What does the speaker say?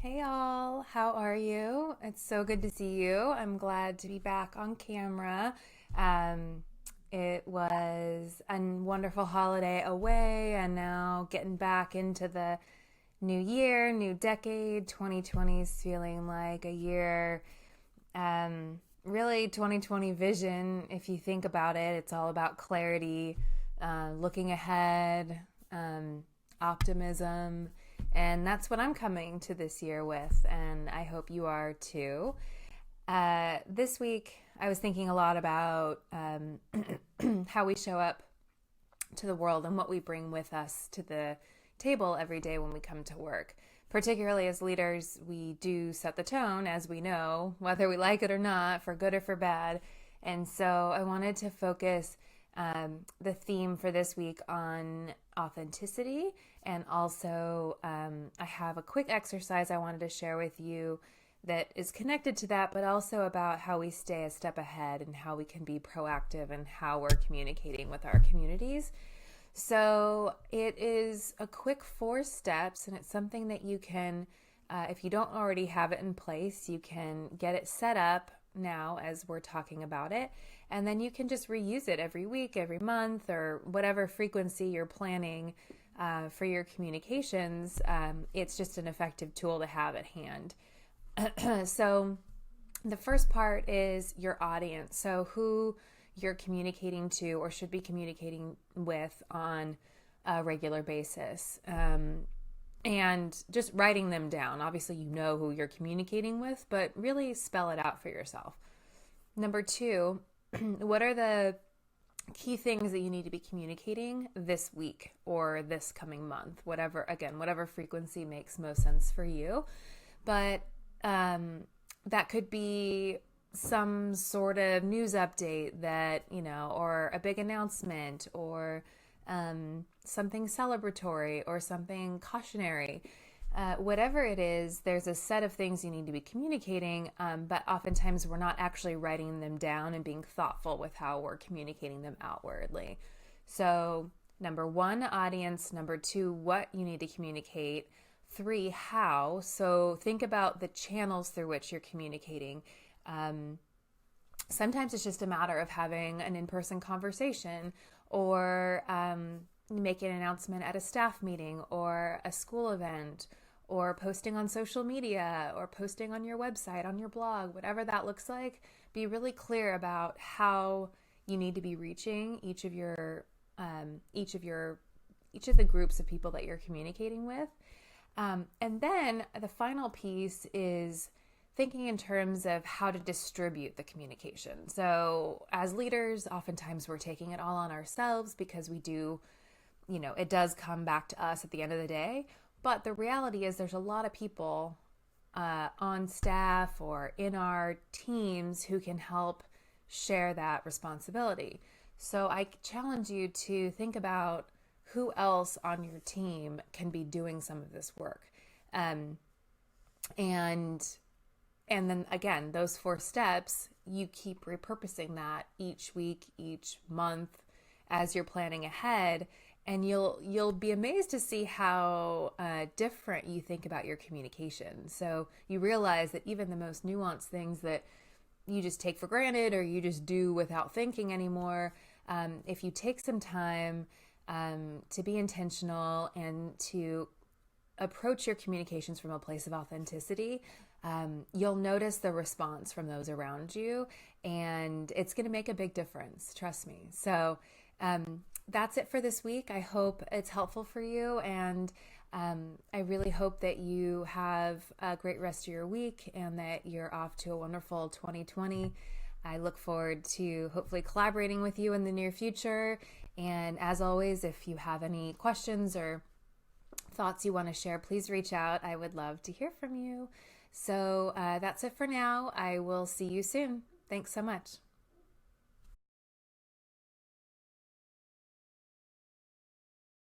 Hey all, how are you? It's so good to see you. I'm glad to be back on camera. Um, it was a wonderful holiday away, and now getting back into the new year, new decade. 2020 is feeling like a year. Really, 2020 vision, if you think about it, it's all about clarity, looking ahead, um, optimism. And that's what I'm coming to this year with, and I hope you are too. This week, I was thinking a lot about how we show up to the world and what we bring with us to the table every day when we come to work. Particularly as leaders, we do set the tone, as we know, whether we like it or not, for good or for bad. And so I wanted to focus the theme for this week on authenticity. And also, I have a quick exercise I wanted to share with you that is connected to that, but also about how we stay a step ahead and how we can be proactive and how we're communicating with our communities. So it is a quick 4 steps, and it's something that you can, if you don't already have it in place, you can get it set up now as we're talking about it. And then you can just reuse it every week, every month, or whatever frequency you're planning for your communications. It's just an effective tool to have at hand. So the first part is your audience. So who you're communicating to or should be communicating with on a regular basis. And just writing them down. Obviously, you know who you're communicating with, but really spell it out for yourself. Number 2, what are the key things that you need to be communicating this week or this coming month? Whatever frequency makes most sense for you. But that could be some sort of news update that, or a big announcement, or something celebratory or something cautionary. Whatever it is, there's a set of things you need to be communicating, but oftentimes we're not actually writing them down and being thoughtful with how we're communicating them outwardly. So, number 1, audience. Number 2, what you need to communicate. 3, how. So, think about the channels through which you're communicating. Sometimes it's just a matter of having an in-person conversation, or making an announcement at a staff meeting or a school event, or posting on social media, or posting on your website, on your blog, whatever that looks like. Be really clear about how you need to be reaching each of the groups of people that you're communicating with. And then the final piece is thinking in terms of how to distribute the communication. So as leaders, oftentimes we're taking it all on ourselves because we do, it does come back to us at the end of the day. But the reality is there's a lot of people on staff or in our teams who can help share that responsibility. So I challenge you to think about who else on your team can be doing some of this work. And then again, those 4 steps, you keep repurposing that each week, each month as you're planning ahead, and you'll be amazed to see how different you think about your communication. So you realize that even the most nuanced things that you just take for granted or you just do without thinking anymore, if you take some time to be intentional and to approach your communications from a place of authenticity, you'll notice the response from those around you, and it's going to make a big difference. Trust me. So that's it for this week. I hope it's helpful for you, and I really hope that you have a great rest of your week and that you're off to a wonderful 2020. I look forward to hopefully collaborating with you in the near future. And as always, if you have any questions or thoughts you want to share, please reach out. I would love to hear from you. So that's it for now. I will see you soon. Thanks so much.